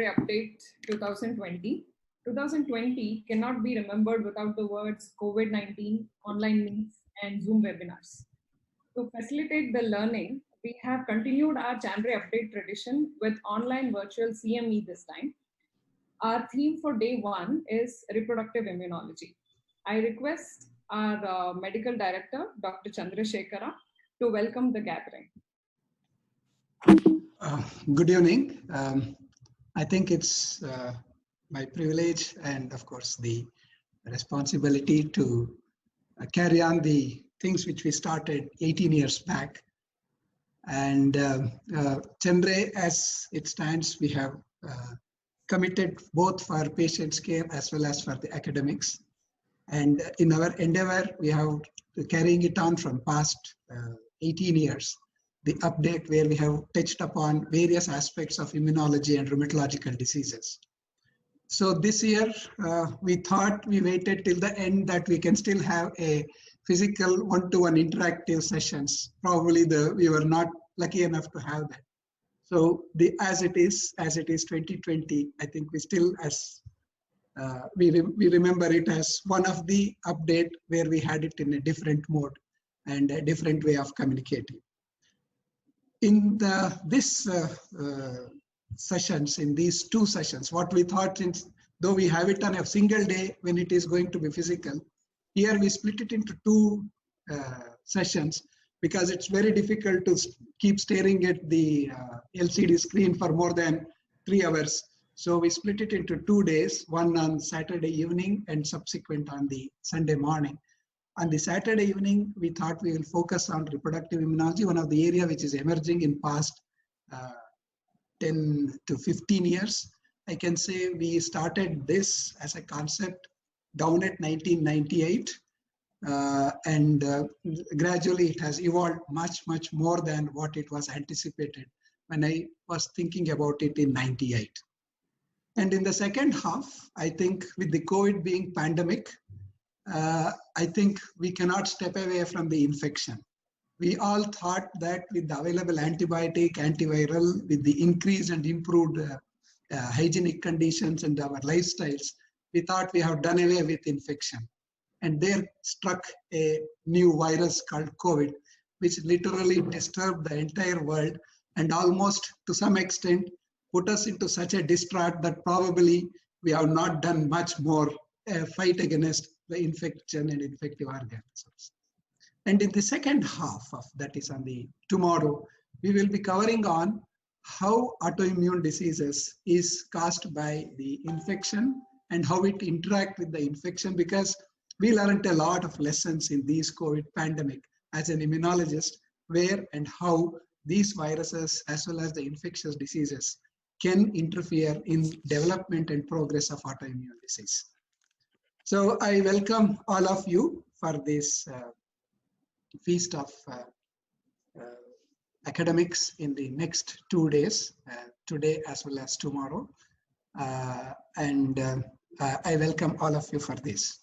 Update 2020. 2020 cannot be remembered without the words COVID-19, online meets, and Zoom webinars. To facilitate the learning, we have continued our January update tradition with online virtual CME this time. Our theme for day one is reproductive immunology. I request our medical director, Dr. Chandrasekhara, to welcome the gathering. Good evening. I think it's my privilege and, of course, the responsibility to carry on the things which we started 18 years back. And Chandra, as it stands, we have committed both for patients' care as well as for the academics. And in our endeavor, we have carrying it on from past 18 years. The update where we have touched upon various aspects of immunology and rheumatological diseases. So this year, we thought we waited till the end that we can still have a physical one-to-one interactive sessions. Probably we were not lucky enough to have that. So as it is 2020, I think we still, as we remember it as one of the update where we had it in a different mode and a different way of communicating. In these two sessions, what we thought, though we have it on a single day when it is going to be physical, here we split it into two sessions because it's very difficult to keep staring at the LCD screen for more than 3 hours. So we split it into 2 days, one on Saturday evening and subsequent on the Sunday morning. On the Saturday evening, we thought we will focus on reproductive immunology, one of the area which is emerging in past 10 to 15 years. I can say we started this as a concept down at 1998, and gradually it has evolved much more than what it was anticipated when I was thinking about it in 98. And in the second half, I think with the COVID being pandemic, I think we cannot step away from the infection. We all thought that with the available antibiotic, antiviral, with the increased and improved hygienic conditions and our lifestyles, we thought we have done away with infection. And there struck a new virus called COVID, which literally disturbed the entire world and almost to some extent put us into such a distraught that probably we have not done much more fight against the infection and infective organisms. And in the second half of that is on the tomorrow, we will be covering on how autoimmune diseases is caused by the infection and how it interact with the infection, because we learned a lot of lessons in this COVID pandemic as an immunologist, where and how these viruses as well as the infectious diseases can interfere in development and progress of autoimmune disease. So I welcome all of you for this feast of academics in the next 2 days, today as well as tomorrow. I welcome all of you for this.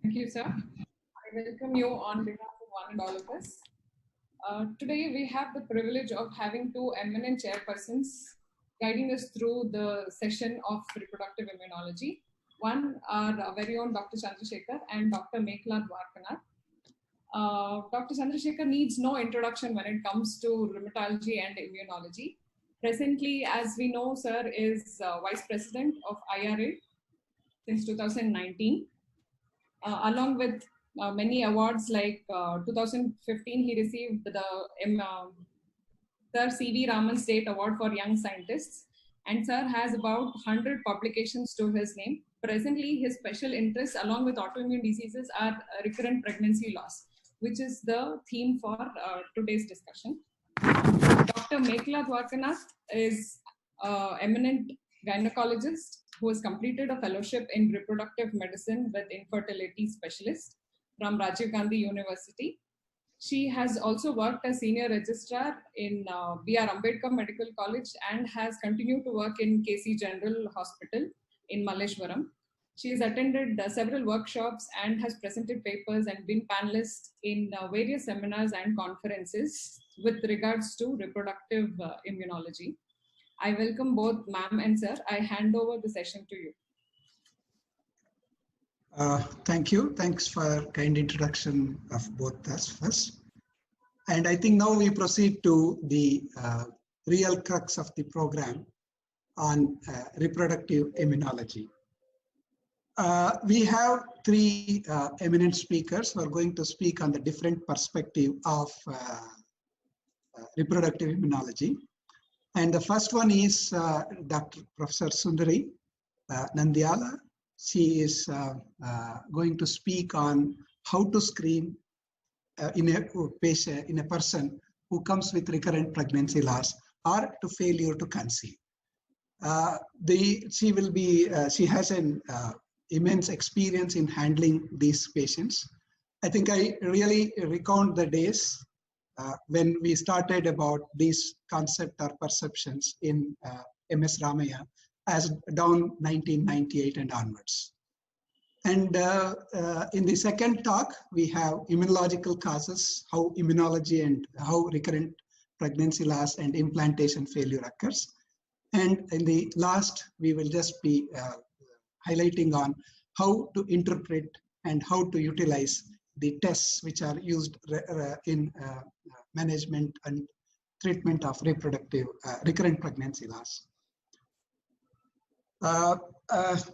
Thank you, sir. I welcome you on behalf of one and all of us. Today, we have the privilege of having two eminent chairpersons guiding us through the session of reproductive immunology. One, our very own Dr. Chandrasekhar and Dr. Meghla Dwarkanath. Dr. Chandrasekhar needs no introduction when it comes to rheumatology and immunology. Presently, as we know, sir is Vice President of IRA since 2019. Along with many awards like 2015, he received the Sir C.V. Raman State Award for Young Scientists, and sir has about 100 publications to his name. Presently, his special interests along with autoimmune diseases are recurrent pregnancy loss, which is the theme for today's discussion. Dr. Meghla Dwarkanath is an eminent gynecologist who has completed a fellowship in reproductive medicine with infertility specialist from Rajiv Gandhi University. She has also worked as senior registrar in B.R. Ambedkar Medical College and has continued to work in KC General Hospital in Malleshwaram. She has attended several workshops and has presented papers and been panelist in various seminars and conferences with regards to reproductive immunology. I welcome both ma'am and sir. I hand over the session to you. Thank you. Thanks for kind introduction of both us first. And I think now we proceed to the real crux of the program on reproductive immunology. We have three eminent speakers who are going to speak on the different perspective of reproductive immunology. And the first one is Dr. Professor Sundari Nandyala. She is going to speak on how to screen in a person who comes with recurrent pregnancy loss or to failure to conceive. She has an immense experience in handling these patients. I think I really recount the days when we started about these concept or perceptions in MS Ramaiah as down 1998 and onwards. And in the second talk, we have immunological causes, how immunology and how recurrent pregnancy loss and implantation failure occurs. And in the last, we will just be highlighting on how to interpret and how to utilize the tests which are used in management and treatment of reproductive recurrent pregnancy loss.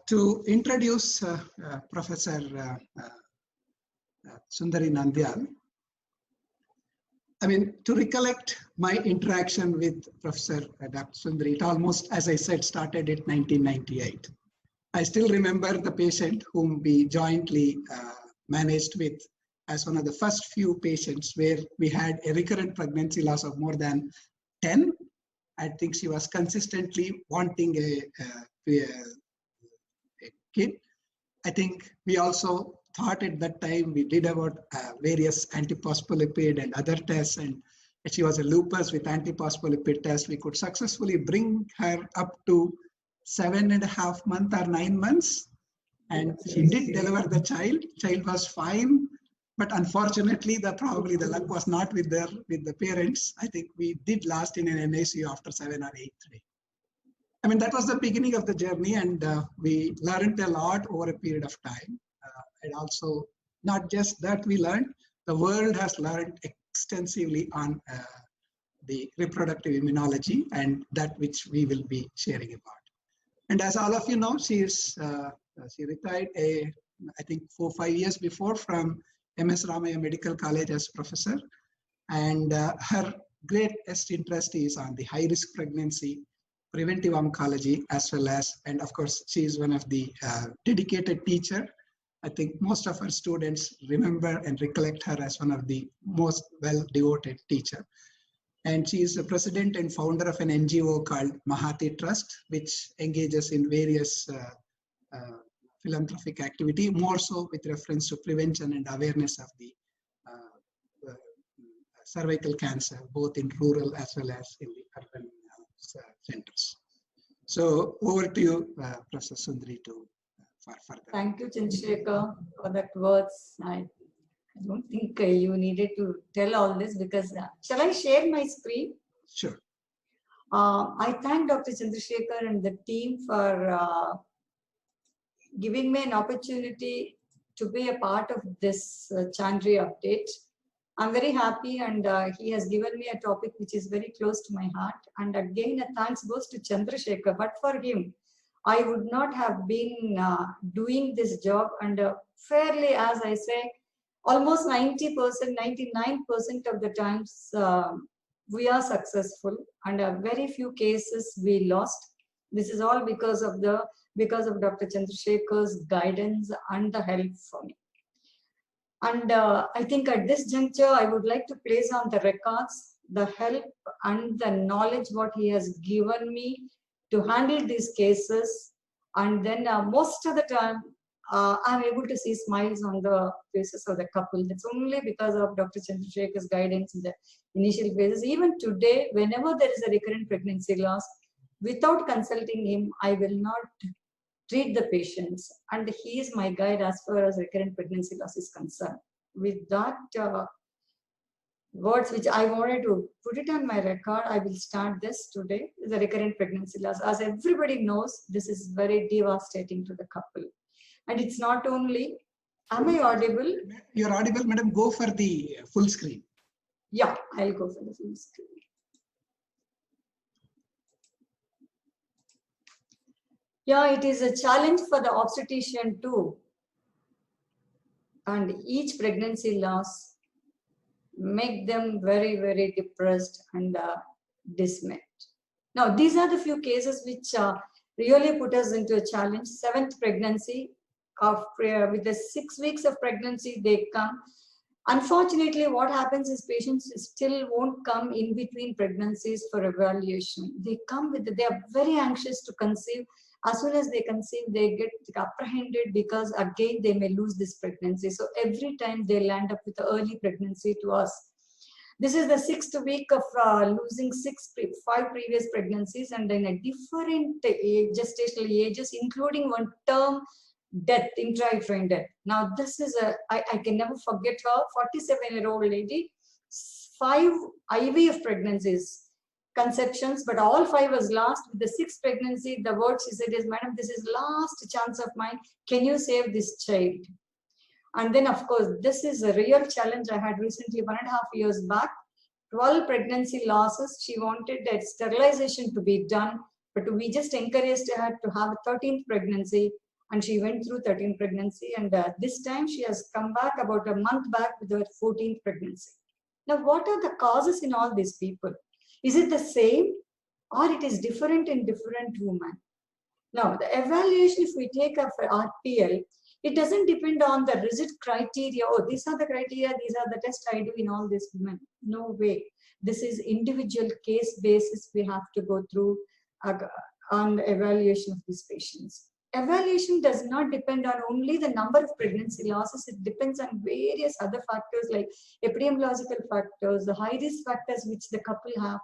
To introduce Professor Sundari Nandyal, I mean, to recollect my interaction with Professor Dr. Sundari, it almost, as I said, started in 1998. I still remember the patient whom we jointly managed with as one of the first few patients where we had a recurrent pregnancy loss of more than 10. I think she was consistently wanting a kid. I think we also thought at that time we did about various antiphospholipid and other tests, and she was a lupus with antiphospholipid test. We could successfully bring her up to 7.5 months or 9 months, and she did deliver the child. Child was fine, but unfortunately, probably the luck was not with the parents. I think we did last in an NICU after 7 or 8 days. I mean, that was the beginning of the journey, and we learned a lot over a period of time. And also, not just that we learned, the world has learned extensively on the reproductive immunology and that which we will be sharing about. And as all of you know, she retired I think 4 or 5 years before from MS Ramaiah Medical College as professor. And her greatest interest is on the high-risk pregnancy, preventive oncology, as well as, and of course, she is one of the dedicated teacher. I think most of our students remember and recollect her as one of the most well-devoted teacher. And she is the president and founder of an NGO called Mahati Trust, which engages in various philanthropic activity, more so with reference to prevention and awareness of the cervical cancer, both in rural as well as in the urban centers. So over to you, Professor Sundari, for further. Thank you, Chandrasekhar, for that words. I don't think you needed to tell all this because, shall I share my screen? Sure. I thank Dr. Chandrasekhar and the team for giving me an opportunity to be a part of this Chandri update. I'm very happy, and he has given me a topic which is very close to my heart. And again, a thanks goes to Chandrasekhar, but for him, I would not have been doing this job. And fairly, as I say, almost 90%, 99% of the times we are successful, and very few cases we lost. This is all because of Dr. Chandrasekhar's guidance and the help for me. And I think at this juncture, I would like to place on the records the help and the knowledge what he has given me to handle these cases. And then most of the time, I'm able to see smiles on the faces of the couple. That's only because of Dr. Chandrasekhar's guidance in the initial phases. Even today, whenever there is a recurrent pregnancy loss, without consulting him, I will not treat the patients, and he is my guide as far as recurrent pregnancy loss is concerned. With that words which I wanted to put it on my record, I will start this today, the recurrent pregnancy loss. As everybody knows, this is very devastating to the couple. And it's not only, am I audible? You're audible, madam. Go for the full screen. Yeah, I'll go for the full screen. Yeah, it is a challenge for the obstetrician too. And each pregnancy loss make them very, very depressed and dismayed. Now, these are the few cases which really put us into a challenge. 7th pregnancy, with the 6 weeks of pregnancy, they come. Unfortunately, what happens is patients still won't come in between pregnancies for evaluation. They come they are very anxious to conceive. As soon as they conceive, they get apprehended because again, they may lose this pregnancy. So every time they land up with an early pregnancy to us. This is the 6th week of losing 5 previous pregnancies and in a different gestational ages, including one term death, intrauterine death. Now, this is I can never forget her, 47-year-old lady, 5 IVF pregnancies, conceptions, but all 5 was lost. With the 6th pregnancy, the word she said is, madam, this is last chance of mine. Can you save this child? And then, of course, this is a real challenge I had recently, 1.5 years back. 12 pregnancy losses. She wanted that sterilization to be done, but we just encouraged her to have a 13th pregnancy. And she went through 13th pregnancy. And this time she has come back about a month back with her 14th pregnancy. Now, what are the causes in all these people? Is it the same or it is different in different women? Now, the evaluation, if we take up RPL, it doesn't depend on the rigid criteria. Oh, these are the criteria, these are the tests I do in all these women. No way. This is individual case basis we have to go through on the evaluation of these patients. Evaluation does not depend on only the number of pregnancy losses. It depends on various other factors like epidemiological factors, the high risk factors which the couple have,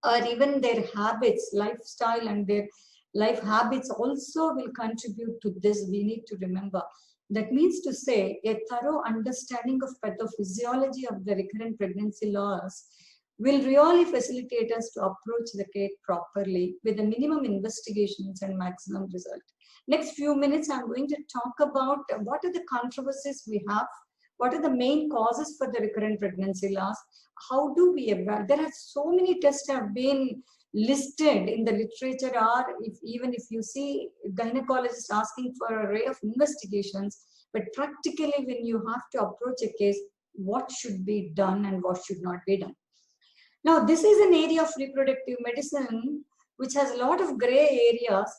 or even their habits, lifestyle and their life habits also will contribute to this. We need to remember. That means to say a thorough understanding of pathophysiology of the recurrent pregnancy loss will really facilitate us to approach the case properly with the minimum investigations and maximum result. Next few minutes, I'm going to talk about what are the controversies we have, what are the main causes for the recurrent pregnancy loss, how do we evaluate. There are so many tests have been listed in the literature, or even if you see gynecologists asking for an array of investigations, but practically when you have to approach a case, what should be done and what should not be done. Now, this is an area of reproductive medicine which has a lot of gray areas,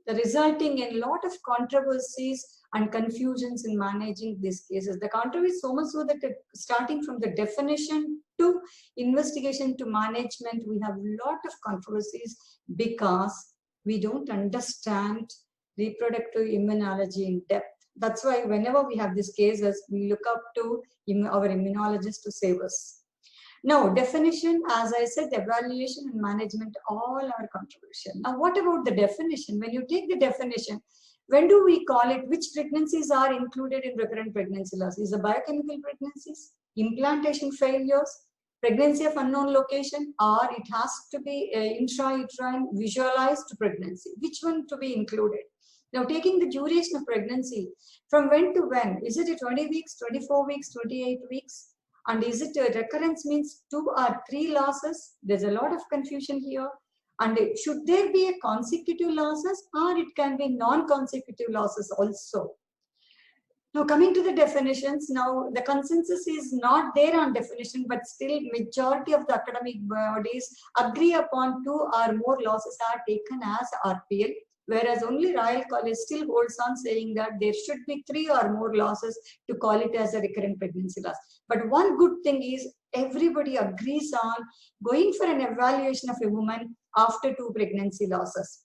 resulting in a lot of controversies and confusions in managing these cases. The controversy is so much so that starting from the definition to investigation to management, we have a lot of controversies because we don't understand reproductive immunology in depth. That's why whenever we have these cases, we look up to our immunologist to save us. Now, definition, as I said, evaluation and management, all are controversial. Now, what about the definition? When you take the definition, when do we call it? Which pregnancies are included in recurrent pregnancy loss? Is it biochemical pregnancies, implantation failures, pregnancy of unknown location, or it has to be intrauterine visualized pregnancy? Which one to be included? Now, taking the duration of pregnancy, from when to when? Is it a 20 weeks, 24 weeks, 28 weeks? And is it a recurrence means 2 or 3 losses? There's a lot of confusion here. And should there be a consecutive losses, or it can be non-consecutive losses also? Now, coming to the definitions, now the consensus is not there on definition, but still majority of the academic bodies agree upon 2 or more losses are taken as RPL, whereas only Royal College still holds on saying that there should be 3 or more losses to call it as a recurrent pregnancy loss. But one good thing is everybody agrees on going for an evaluation of a woman after 2 pregnancy losses.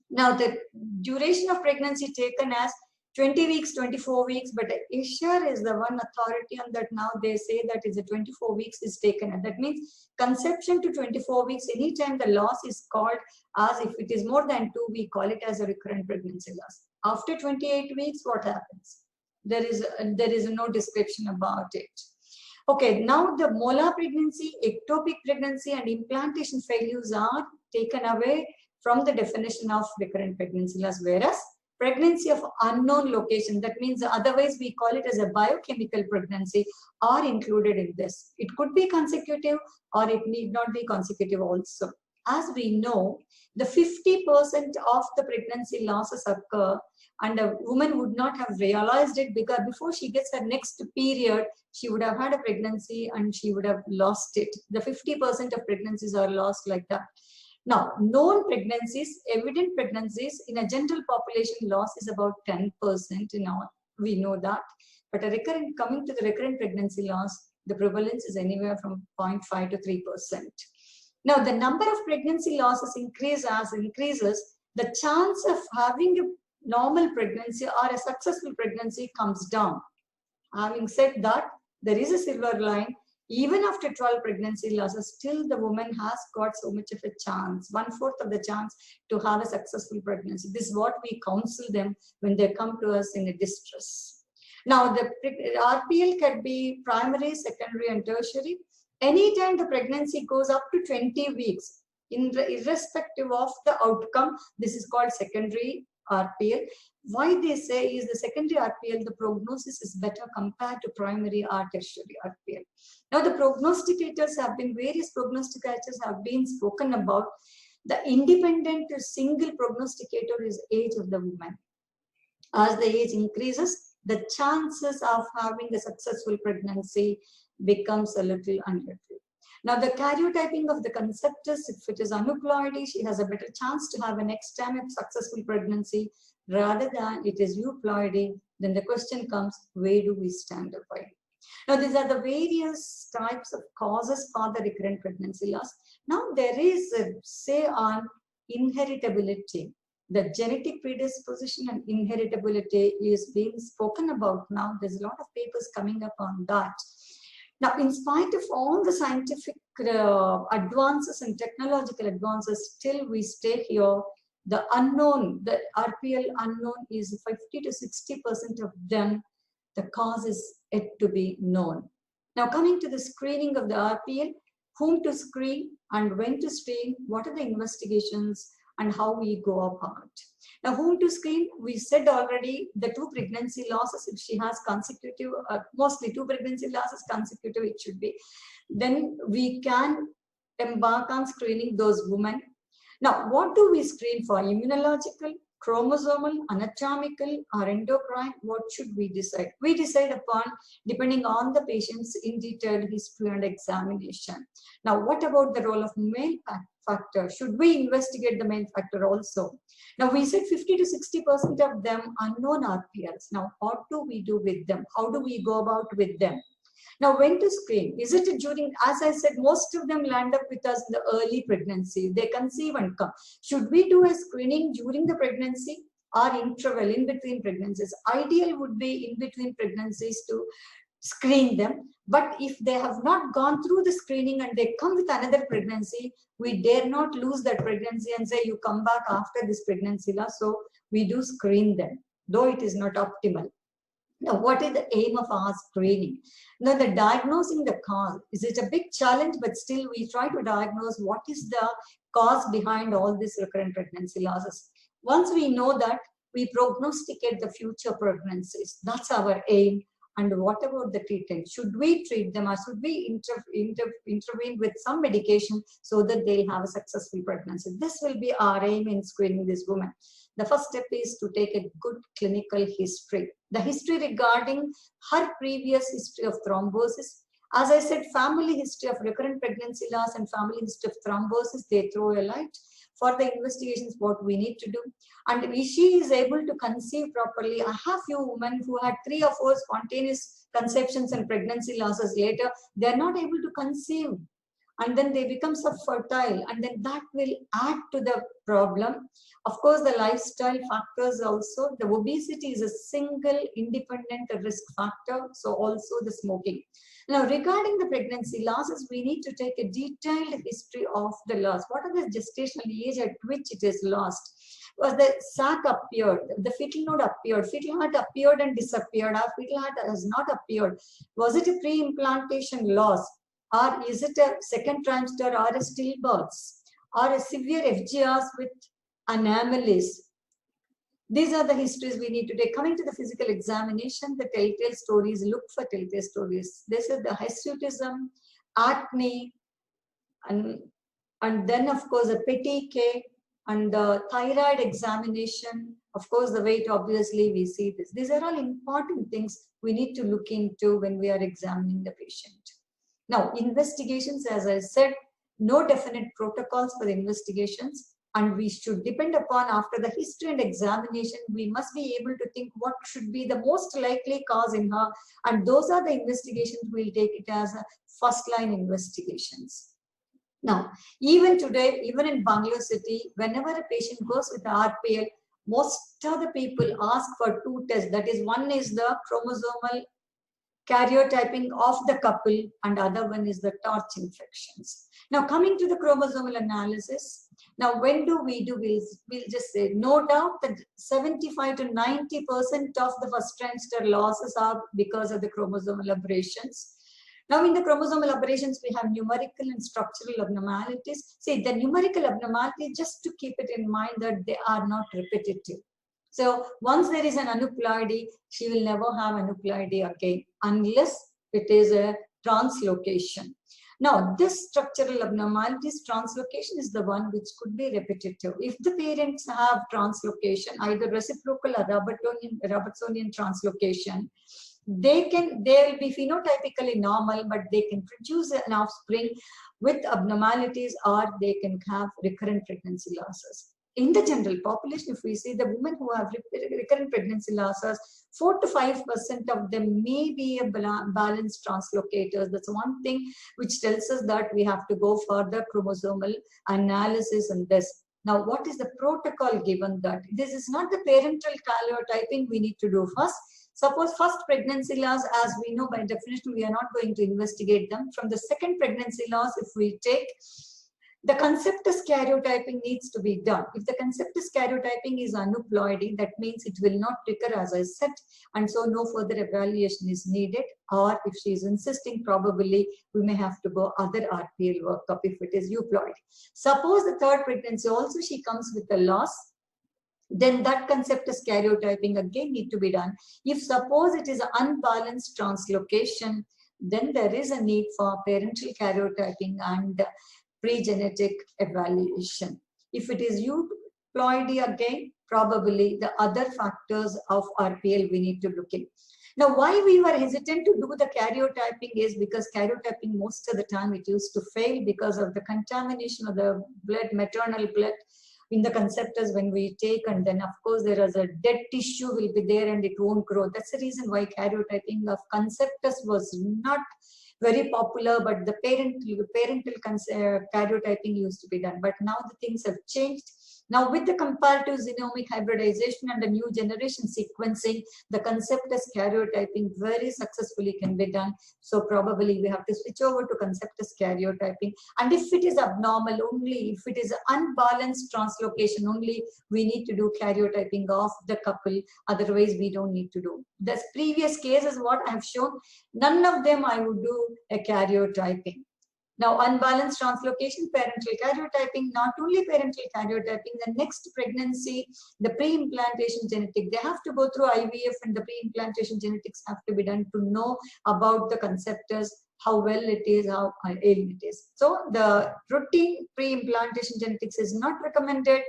Now, the duration of pregnancy taken as 20 weeks, 24 weeks, but Asia is the one authority on that. Now they say that is a 24 weeks is taken. And that means conception to 24 weeks, anytime the loss is called as, if it is more than 2, we call it as a recurrent pregnancy loss. After 28 weeks, what happens? There is no description about it. Okay, now the molar pregnancy, ectopic pregnancy, and implantation failures are taken away from the definition of recurrent pregnancy loss, whereas pregnancy of unknown location, that means otherwise we call it as a biochemical pregnancy, are included in this. It could be consecutive or it need not be consecutive also. As we know, the 50% of the pregnancy losses occur and a woman would not have realized it, because before she gets her next period, she would have had a pregnancy and she would have lost it. The 50% of pregnancies are lost like that. Now, known pregnancies, evident pregnancies in a general population loss is about 10% in all. We know that. But coming to the recurrent pregnancy loss, the prevalence is anywhere from 0.5 to 3%. Now, the number of pregnancy losses increases, the chance of having a normal pregnancy or a successful pregnancy comes down. Having said that, there is a silver line. Even after 12 pregnancy losses, still the woman has got so much of a chance, 1/4 of the chance to have a successful pregnancy. This is what we counsel them when they come to us in a distress. Now, the RPL can be primary, secondary, and tertiary. Anytime the pregnancy goes up to 20 weeks, irrespective of the outcome, this is called secondary RPL. Why they say is the secondary RPL, the prognosis is better compared to primary or tertiary RPL. Now, the prognosticators have been, various prognosticators have been spoken about. The independent single prognosticator is age of the woman. As the age increases, the chances of having a successful pregnancy becomes a little unlikely. Now, the karyotyping of the conceptus, if it is aneuploidy, she has a better chance to have a next time a successful pregnancy rather than it is euploidy. Then the question comes, where do we stand by? Now, these are the various types of causes for the recurrent pregnancy loss. Now, there is a say on inheritability. The genetic predisposition and inheritability is being spoken about now. There's a lot of papers coming up on that. Now, in spite of all the scientific advances and technological advances, still we stay here. The unknown, the RPL unknown is 50 to 60% of them. The cause is yet to be known. Now, coming to the screening of the RPL, whom to screen and when to screen, what are the investigations and how we go about. Now, whom to screen, we said already the 2 pregnancy losses, if she has consecutive, mostly 2 pregnancy losses consecutive, it should be. Then we can embark on screening those women. Now, what do we screen for? Immunological, chromosomal, anatomical, or endocrine? What should we decide? We decide upon, depending on the patient's in detailed history and examination. Now, what about the role of male factor? Should we investigate the male factor also? Now, we said 50 to 60% of them unknown RPLs. Now, what do we do with them? How do we go about with them? Now, when to screen? Is it during, as I said, most of them land up with us in the early pregnancy. They conceive and come. Should we do a screening during the pregnancy or interval in between pregnancies? Ideal would be in between pregnancies to screen them. But if they have not gone through the screening and they come with another pregnancy, we dare not lose that pregnancy and say, you come back after this pregnancy loss. So we do screen them, though it is not optimal. Now, what is the aim of our screening? Now, the diagnosing the cause, is it a big challenge, but still we try to diagnose what is the cause behind all these recurrent pregnancy losses. Once we know that, we prognosticate the future pregnancies. That's our aim. And what about the treatment? Should we treat them or should we intervene with some medication so that they'll have a successful pregnancy? This will be our aim in screening this woman. The first step is to take a good clinical history. The history regarding her previous history of thrombosis. As I said, family history of recurrent pregnancy loss and family history of thrombosis, they throw a light. For the investigations, what we need to do. And if she is able to conceive properly, I have few women who had 3 or 4 spontaneous conceptions and pregnancy losses later, they're not able to conceive. and then they become subfertile, and then that will add to the problem. Of course, the lifestyle factors also. The obesity is a single independent risk factor, so also the smoking. Now, regarding the pregnancy losses, we need to take a detailed history of the loss. What are the gestational age at which it is lost? Was the sac appeared, the fetal node appeared, fetal heart appeared and disappeared, or fetal heart has not appeared? Was it a pre-implantation loss, or is it a second trimester or a stillbirth, or a severe FGRs with anomalies? These are the histories we need to take. Coming to the physical examination, the telltale stories, look for telltale stories. This is the hirsutism, acne, and then of course a petechiae, and the thyroid examination. Of course, the weight, obviously we see this. These are all important things we need to look into when we are examining the patient. Now, investigations, as I said, no definite protocols for investigations, and we should depend upon, after the history and examination, we must be able to think what should be the most likely cause in her, and those are the investigations we'll take it as a first line investigations. Now, even today, even in Bangalore city, whenever a patient goes with RPL, most of the people ask for two tests. That is, one is the chromosomal karyotyping of the couple, and other one is the torch infections. Now, coming to the chromosomal analysis, now when do? We'll just say, no doubt that 75 to 90% of the first trimester losses are because of the chromosomal aberrations. Now, in the chromosomal aberrations, we have numerical and structural abnormalities. See, the numerical abnormalities, just to keep it in mind that they are not repetitive. So once there is an aneuploidy, she will never have aneuploidy again, unless it is a translocation. Now, this structural abnormalities, translocation is the one which could be repetitive. If the parents have translocation, either reciprocal or Robertsonian translocation, they will be phenotypically normal, but they can produce an offspring with abnormalities, or they can have recurrent pregnancy losses. In the general population, if we see the women who have recurrent pregnancy losses, 4 to 5% of them may be a balanced translocators. That's one thing which tells us that we have to go for the chromosomal analysis in this. Now, what is the protocol given that? This is not the parental karyotyping we need to do first. Suppose first pregnancy loss, as we know by definition, we are not going to investigate them. From the second pregnancy loss, if we take, the conceptus karyotyping needs to be done. If the conceptus karyotyping is aneuploidy, that means it will not recur, as I said, and so no further evaluation is needed. Or if she is insisting, probably we may have to go other RPL workup if it is euploid. Suppose the third pregnancy also she comes with a loss, then that conceptus karyotyping again need to be done. If suppose it is an unbalanced translocation, then there is a need for parental karyotyping and pre-genetic evaluation. If it is euploidy again, probably the other factors of RPL we need to look in. Now, why we were hesitant to do the karyotyping is because karyotyping most of the time it used to fail because of the contamination of the blood, maternal blood, in the conceptus when we take, and then of course there is a dead tissue will be there and it won't grow. That's the reason why karyotyping of conceptus was not very popular, but the parental karyotyping used to be done. But now the things have changed. Now with the comparative genomic hybridization and the new generation sequencing, the conceptus karyotyping very successfully can be done. So probably we have to switch over to conceptus karyotyping. And if it is abnormal only, if it is unbalanced translocation only, we need to do karyotyping of the couple. Otherwise, we don't need to do. The previous cases, what I have shown, none of them I would do a karyotyping. Now, unbalanced translocation, parental karyotyping, not only parental karyotyping, the next pregnancy, the pre-implantation genetic, they have to go through IVF, and the pre-implantation genetics have to be done to know about the conceptus, how well it is, how ill it is. So, the routine pre-implantation genetics is not recommended,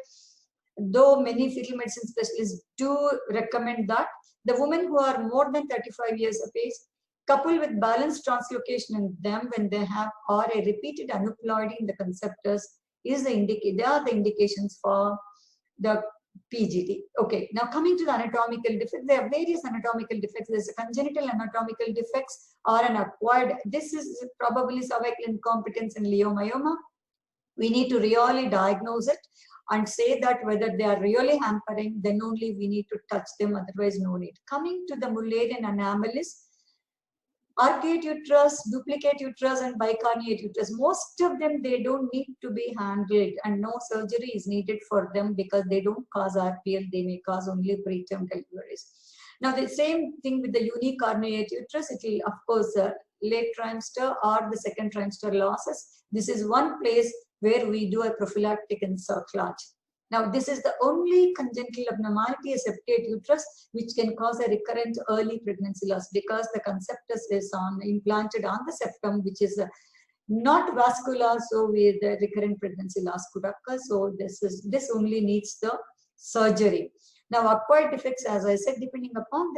though many fetal medicine specialists do recommend that. The women who are more than 35 years of age, coupled with balanced translocation in them when they have, or a repeated aneuploidy in the conceptus, is the they are the indications for the PGD. Okay, now coming to the anatomical defects, there are various anatomical defects. There's a congenital anatomical defects or an acquired. This is probably cervical incompetence and leiomyoma. We need to really diagnose it and say that whether they are really hampering, then only we need to touch them, otherwise no need. Coming to the Mullerian anomalies, arcuate uterus, duplicate uterus, and bicornuate uterus. Most of them, they don't need to be handled and no surgery is needed for them because they don't cause RPL, they may cause only preterm deliveries. Now, the same thing with the unicornuate uterus, it will, of course, late trimester or the second trimester losses. This is one place where we do a prophylactic encerclage. Now, this is the only congenital abnormality, a septate uterus, which can cause a recurrent early pregnancy loss because the conceptus is implanted on the septum, which is not vascular, so where the recurrent pregnancy loss could occur. So this only needs the surgery. Now, acquired defects, as I said, depending upon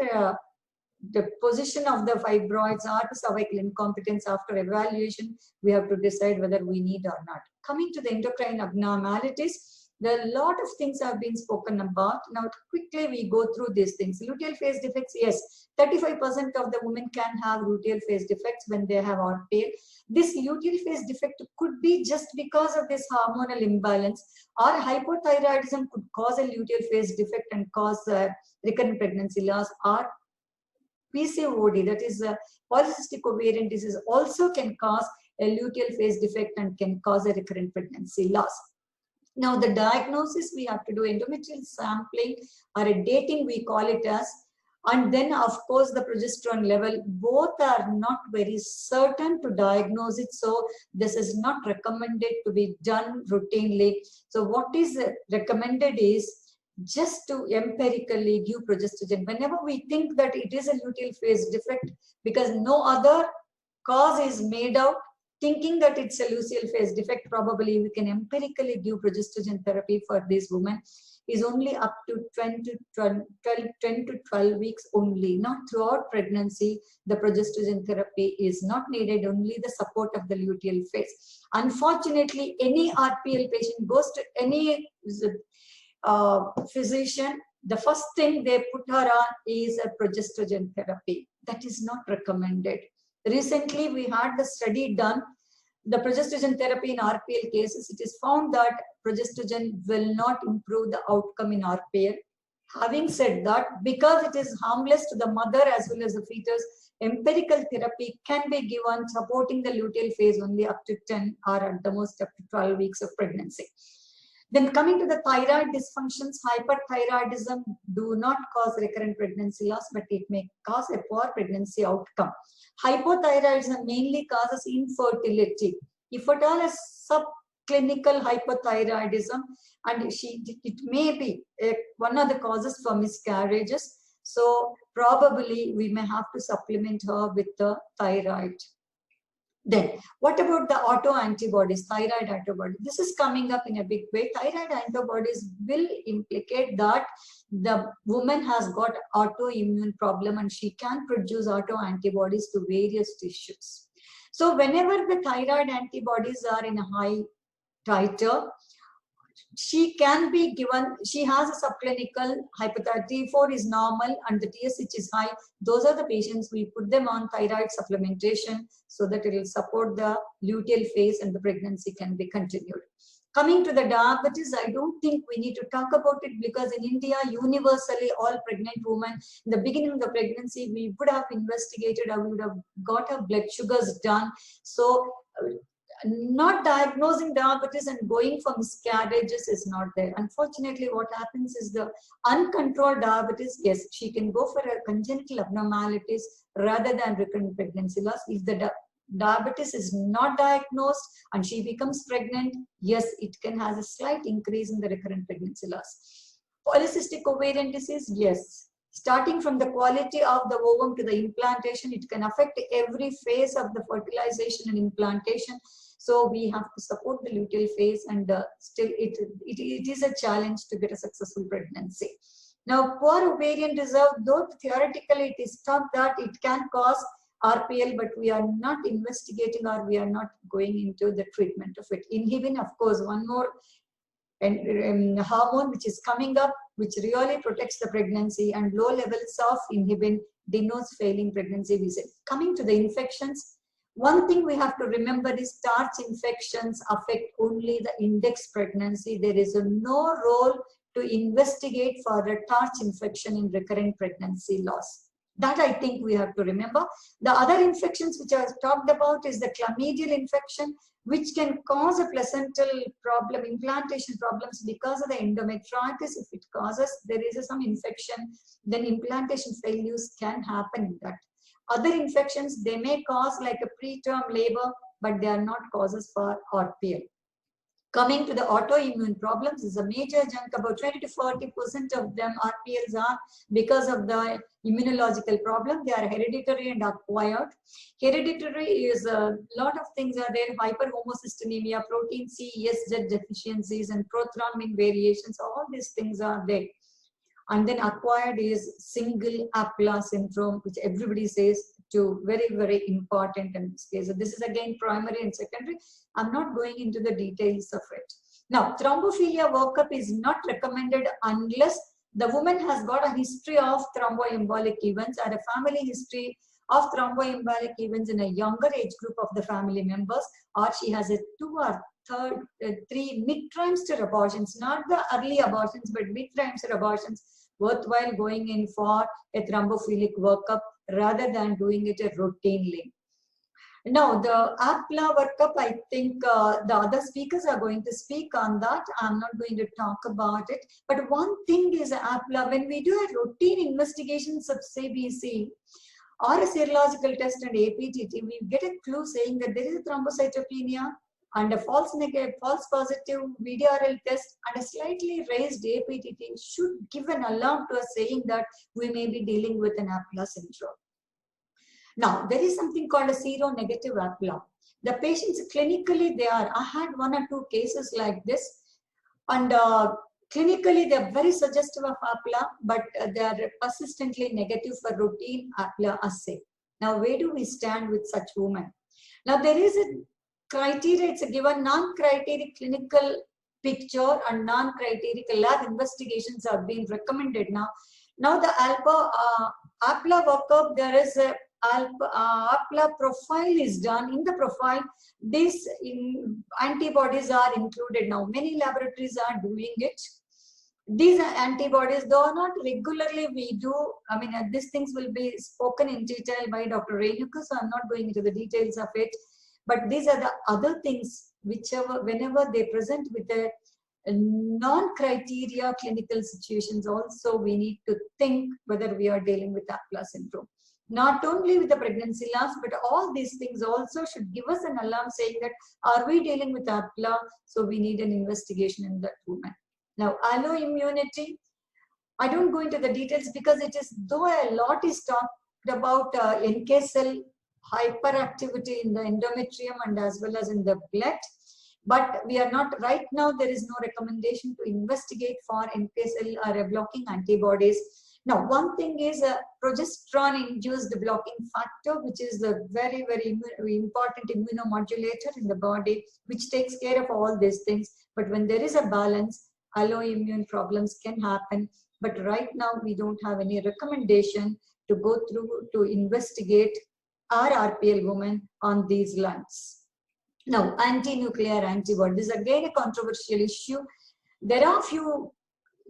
the position of the fibroids or the cervical incompetence, after evaluation, we have to decide whether we need or not. Coming to the endocrine abnormalities, there are a lot of things have been spoken about. Now, quickly we go through these things. Luteal phase defects, yes, 35% of the women can have luteal phase defects when they have RPL. This luteal phase defect could be just because of this hormonal imbalance, or hypothyroidism could cause a luteal phase defect and cause recurrent pregnancy loss, or PCOD, that is polycystic ovarian disease, also can cause a luteal phase defect and can cause a recurrent pregnancy loss. Now, the diagnosis, we have to do endometrial sampling or a dating, we call it as, and then of course the progesterone level. Both are not very certain to diagnose it, so this is not recommended to be done routinely. So what is recommended is just to empirically give progestogen whenever we think that it is a luteal phase defect, because no other cause is made out. Thinking that it's a luteal phase defect, probably we can empirically give progestogen therapy for these women is only up to 10 to 12 weeks only. Not throughout pregnancy, the progestogen therapy is not needed, only the support of the luteal phase. Unfortunately, any RPL patient goes to any physician, the first thing they put her on is a progestogen therapy. That is not recommended. Recently, we had the study done, the progestogen therapy in RPL cases. It is found that progestogen will not improve the outcome in RPL. Having said that, because it is harmless to the mother as well as the fetus, empirical therapy can be given supporting the luteal phase only up to 10 or at the most up to 12 weeks of pregnancy. Then coming to the thyroid dysfunctions, hyperthyroidism do not cause recurrent pregnancy loss, but it may cause a poor pregnancy outcome. Hypothyroidism mainly causes infertility. If at all a subclinical hypothyroidism, and it may be one of the causes for miscarriages. So probably we may have to supplement her with the thyroid. Then, what about the autoantibodies, thyroid antibodies? This is coming up in a big way. Thyroid antibodies will implicate that the woman has got autoimmune problem and she can produce autoantibodies to various tissues. So, whenever the thyroid antibodies are in a high titer, she can be given, she has a subclinical hypothyroidism, T4 is normal and the TSH is high. Those are the patients we put them on thyroid supplementation so that it will support the luteal phase and the pregnancy can be continued. Coming to the diabetes, I don't think we need to talk about it because in India, universally, all pregnant women, in the beginning of the pregnancy, we would have investigated or we would have got our blood sugars done. So, not diagnosing diabetes and going for miscarriages is not there. Unfortunately, what happens is the uncontrolled diabetes, yes, she can go for a congenital abnormalities rather than recurrent pregnancy loss. If the diabetes is not diagnosed and she becomes pregnant, yes, it can have a slight increase in the recurrent pregnancy loss. Polycystic ovarian disease, yes. Starting from the quality of the ovum to the implantation, it can affect every phase of the fertilization and implantation. So we have to support the luteal phase and still it is a challenge to get a successful pregnancy. Now, poor ovarian reserve, though theoretically it is thought that it can cause RPL, but we are not investigating or we are not going into the treatment of it. Inhibin, of course, one more hormone which is coming up, which really protects the pregnancy, and low levels of inhibin denotes failing pregnancy, we said. Coming to the infections, one thing we have to remember is starch infections affect only the index pregnancy. There is no role to investigate for a TARCH infection in recurrent pregnancy loss. That I think we have to remember. The other infections which I have talked about is the chlamydial infection, which can cause a placental problem, implantation problems because of the endometritis. If it causes, there is some infection, then implantation failures can happen in that. Other infections, they may cause like a preterm labor, but they are not causes for RPL. Coming to the autoimmune problems is a major chunk, about 20 to 40% of them RPLs are because of the immunological problem. They are hereditary and acquired. Hereditary is a lot of things are there, hyperhomocystinemia, protein C, SZ deficiencies, and prothrombin variations. All these things are there. And then acquired is single APLA syndrome, which everybody says to very, very important in this case. So this is again primary and secondary. I'm not going into the details of it. Now, thrombophilia workup is not recommended unless the woman has got a history of thromboembolic events or a family history of thromboembolic events in a younger age group of the family members, or she has a 2 or 3 mid-trimester abortions, not the early abortions, but mid-trimester abortions, worthwhile going in for a thrombophilic workup rather than doing it routinely. Now, the APLA workup, I think the other speakers are going to speak on that. I'm not going to talk about it. But one thing is APLA, when we do a routine investigations of CBC or a serological test and APTT, we get a clue saying that there is a thrombocytopenia and a false negative, false positive VDRL test and a slightly raised APTT should give an alarm to us saying that we may be dealing with an APLA syndrome. Now, there is something called a seronegative APLA. The patients clinically, I had 1 or 2 cases like this, and clinically they are very suggestive of APLA, but they are persistently negative for routine APLA assay. Now, where do we stand with such women? Now, there is a criteria, it's a given non-criteric clinical picture and non-criteric lab investigations are being recommended now. Now, the APLA workup, there is a APLA profile is done. In the profile, these antibodies are included now. Many laboratories are doing it. These antibodies, though not regularly we do, I mean, these things will be spoken in detail by Dr. Renuka, so I'm not going into the details of it. But these are the other things, whenever they present with a non-criteria clinical situations, also we need to think whether we are dealing with APLA syndrome. Not only with the pregnancy loss, but all these things also should give us an alarm saying that, are we dealing with APLA? So we need an investigation in that woman. Now, alloimmunity, I don't go into the details because it is, though a lot is talked about NK cell hyperactivity in the endometrium and as well as in the blood, but we are not, right now there is no recommendation to investigate for NK cell or blocking antibodies. Now, one thing is a progesterone-induced blocking factor, which is a very, very important immunomodulator in the body, which takes care of all these things. But when there is a balance, alloimmune problems can happen. But right now, we don't have any recommendation to go through to investigate our RPL women on these lines. Now, anti-nuclear antibody. This is again a controversial issue. There are few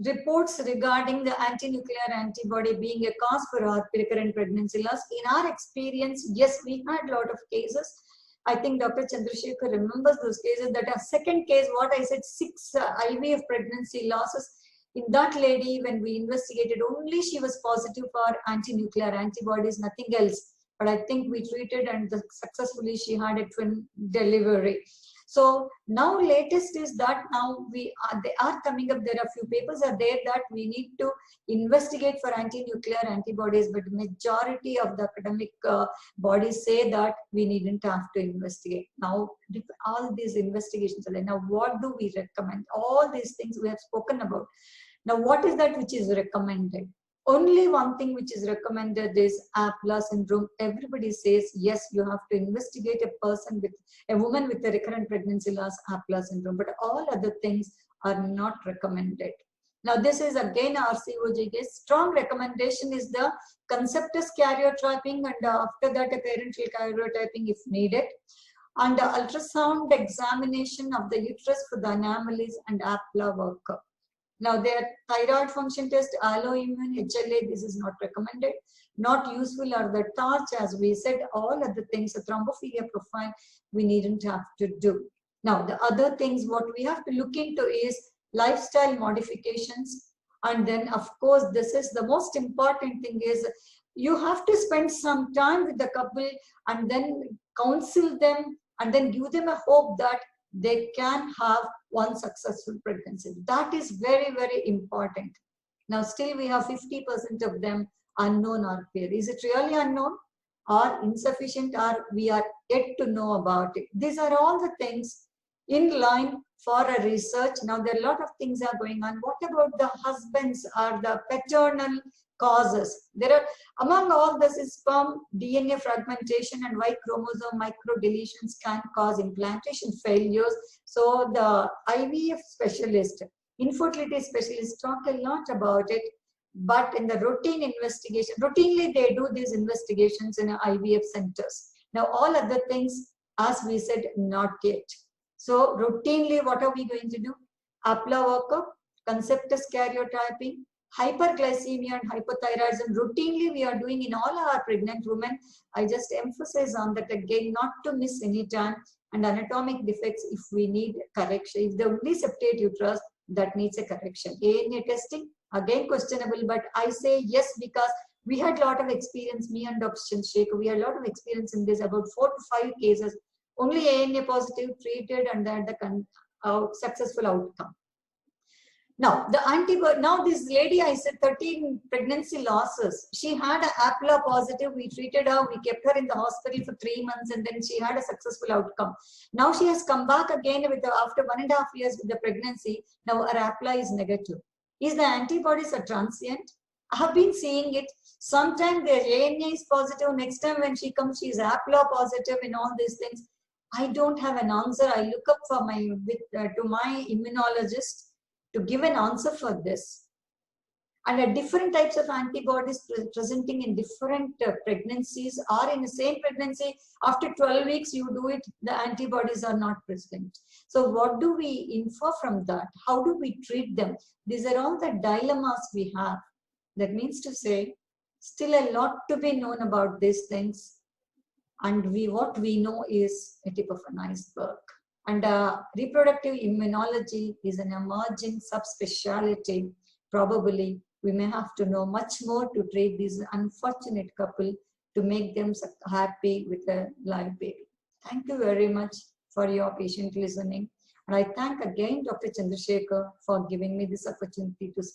reports regarding the anti-nuclear antibody being a cause for recurrent pregnancy loss. In our experience, yes, we had a lot of cases. I think Dr. Chandrasekhar remembers those cases. That a second case, what I said, 6 IVF pregnancy losses. In that lady, when we investigated, only she was positive for anti-nuclear antibodies, nothing else. But I think we treated and successfully she had a twin delivery. So now latest is that now they are coming up, there are few papers are there that we need to investigate for anti-nuclear antibodies, but majority of the academic bodies say that we needn't have to investigate. Now all these investigations are there. Now what do we recommend? All these things we have spoken about. Now what is that which is recommended? Only one thing which is recommended is APLA syndrome. Everybody says, yes, you have to investigate a woman with a recurrent pregnancy loss, APLA syndrome, but all other things are not recommended. Now this is again RCOG case. Strong recommendation is the conceptus karyotyping, and after that a parental karyotyping if needed. And ultrasound examination of the uterus for the anomalies and APLA workup. Now their thyroid function test, alloimmune, HLA, this is not recommended. Not useful are the TARCH, as we said, all other things, a thrombophilia profile, we needn't have to do. Now the other things what we have to look into is lifestyle modifications. And then of course, this is the most important thing is you have to spend some time with the couple and then counsel them and then give them a hope that they can have one successful pregnancy. That is very, very important. Now still we have 50% of them unknown or clear. Is it really unknown or insufficient, or we are yet to know about it? These are all the things in line for a research. Now there are a lot of things are going on. What about the husbands or the paternal causes? There are, among all this is sperm DNA fragmentation and Y chromosome microdeletions can cause implantation failures. So the IVF specialist, infertility specialists talk a lot about it, but in the routine investigation, routinely they do these investigations in IVF centers. Now all other things, as we said, not yet. So routinely what are we going to do? APLA workup, conceptus karyotyping, hyperglycemia and hypothyroidism routinely we are doing in all our pregnant women. I just emphasize on that again, not to miss any time, and anatomic defects if we need correction. If the only septate uterus, that needs a correction. ANA testing, again questionable, but I say yes because we had a lot of experience, me and Dr. Chandrasekhar, we had a lot of experience in this, about 4 to 5 cases, only ANA positive treated and then the successful outcome. Now, the antibody, now this lady, I said 13 pregnancy losses. She had an APLA positive. We treated her. We kept her in the hospital for 3 months and then she had a successful outcome. Now she has come back again with the, after 1.5 years with the pregnancy. Now her APLA is negative. Is the antibodies are transient? I have been seeing it. Sometimes the ANA is positive. Next time when she comes, she is APLA positive and all these things. I don't have an answer. I look up for my, to my immunologist to give an answer for this. And different types of antibodies presenting in different pregnancies or in the same pregnancy, after 12 weeks you do it, the antibodies are not present. So what do we infer from that? How do we treat them? These are all the dilemmas we have. That means to say, still a lot to be known about these things. And what we know is a tip of an iceberg. And reproductive immunology is an emerging subspecialty. Probably we may have to know much more to treat this unfortunate couple to make them happy with a live baby. Thank you very much for your patient listening. And I thank again Dr. Chandrasekhar for giving me this opportunity to speak.